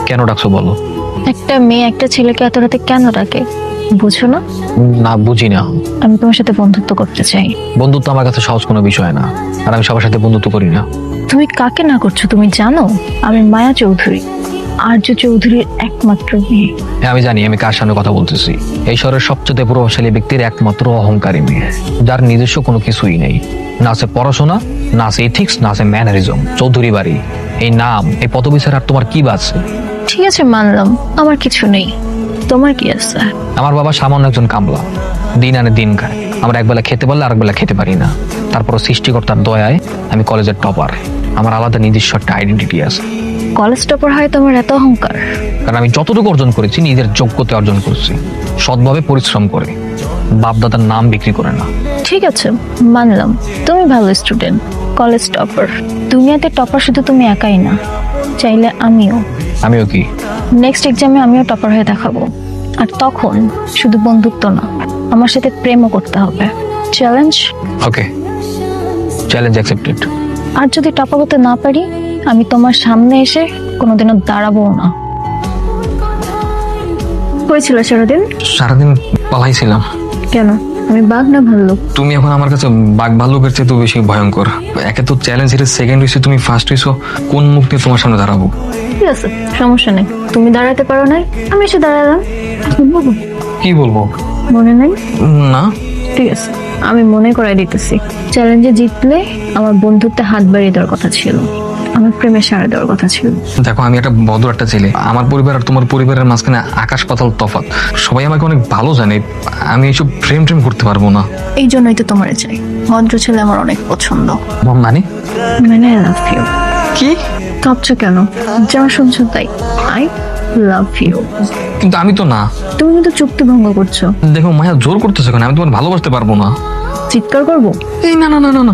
কেন ডাকছো বলো? একটা মেয়ে একটা ছেলেকে এত রাতে কেন ডাকে বুঝো না? না, বুঝি না। আমি তোমার সাথে বন্ধুত্ব করতে চাই। বন্ধুত্ব আমার কাছে সহজ কোনো বিষয় না, আর আমি সবার সাথে বন্ধুত্ব করি না। তুমি কাকে না করছো তুমি জানো? আমি মায়া চৌধুরী, আর্য চৌধুরীর একমাত্র মেয়ে। হ্যাঁ, আমি জানি আমি কার সামনে কথা বলতেছি। এই শহরের সবচেয়ে প্রভাবশালী ব্যক্তির একমাত্র অহংকারী মেয়ে, যার নিজস্ব কোনো কিছুই নেই। না আছে পড়াশোনা, না আছে এথিক্স, না আছে ম্যানারিজম। চৌধুরী বাড়ি, এই নাম, এই পদবি ছাড়া আর তোমার কি বাঁচে? ঠিক আছে মানলাম আমার কিছু নেই, তোমার কি আছে? আমার বাবা সামান্য একজন কামলা, দিন আনে দিন খায়। আমরা একবেলা খেতে পারলে আরেকবেলা খেতে পারি না। তারপরও সৃষ্টিকর্তার দয়ায় আমি কলেজের টপার। আমার আলাদা নিজস্ব একটা আইডেন্টিটি আছে। কলেজ টপার হয় তোমার এত অহংকার? কারণ আমি যতটুকু অর্জন করেছি নিজের যোগ্যতা অর্জন করছি, সৎভাবে পরিশ্রম করে, বাপ দাদার নাম বিক্রি করে না। ঠিক আছে মানলাম তুমি ভালো স্টুডেন্ট, কলেজ টপার। দুনিয়াতে টপার শুধু তুমি একাই না, চাইলে আমিও। আমিও কি? নেক্সট এক্সামে আমিও টপার হয়ে দেখাবো। আর তখন শুধু বন্ধুত্ব না, আমার সাথে প্রেমও করতে হবে। চ্যালেঞ্জ? ওকে, চ্যালেঞ্জ অ্যাকসেপ্টেড। আর যদি টপার হতে না পারি, আমি তোমার সামনে এসে কোনোদিনও দাঁড়াবো না। হয়েছিল সারাদিন? সারাদিন পালাইছিলাম। কেন? আমি বাঘ না ভাল্লুক? তুমি এখন আমার কাছে বাঘ ভাল্লুকের চেয়ে তো বেশি ভয়ঙ্কর। একে তো চ্যালেঞ্জ হিসেবে সেকেন্ড হয়েছে, তুমি ফার্স্ট হয়েছো। কোন মুখ দিয়ে তোমার সামনে দাঁড়াবো? ঠিক আছে সমস্যা নেই, তুমি দাঁড়াতে পারো নাই, আমি এসে দাঁড়ালাম। কি বলবো? মনে নাই? না। ঠিক আছে আমি মনে করাই দিতেছি। চ্যালেঞ্জে জিতলে আমার বন্ধুত্বে হাত বাড়িয়ে দেওয়ার কথা ছিল, আমার প্রেমে সাড়া দেওয়ার কথা ছিল। দেখো, আমি একটা ভদ্র একটা ছেলে। আমার পরিবার আর তোমার পরিবারের মাঝখানে আকাশ পাতাল তফাৎ। সবাই আমাকে অনেক ভালো জানে। আমি এইসব প্রেম ট্রেম করতে পারবো না। এই জন্যই তো তোমারে চাই, ভদ্র ছেলে আমার অনেক পছন্দ। মানে? মানে আই লাভ ইউ। কি? কাঁপছো কেন? যা শুনছো তাই। I love you. কিন্তু আমি তো না। তুমি কিন্তু চুক্তি ভঙ্গ করছো। দেখো মায়া, জোর করতেছে কেন? আমি তোমার ভালোবাসতে পারবো না। চিৎকার করবো? এই না না না না না।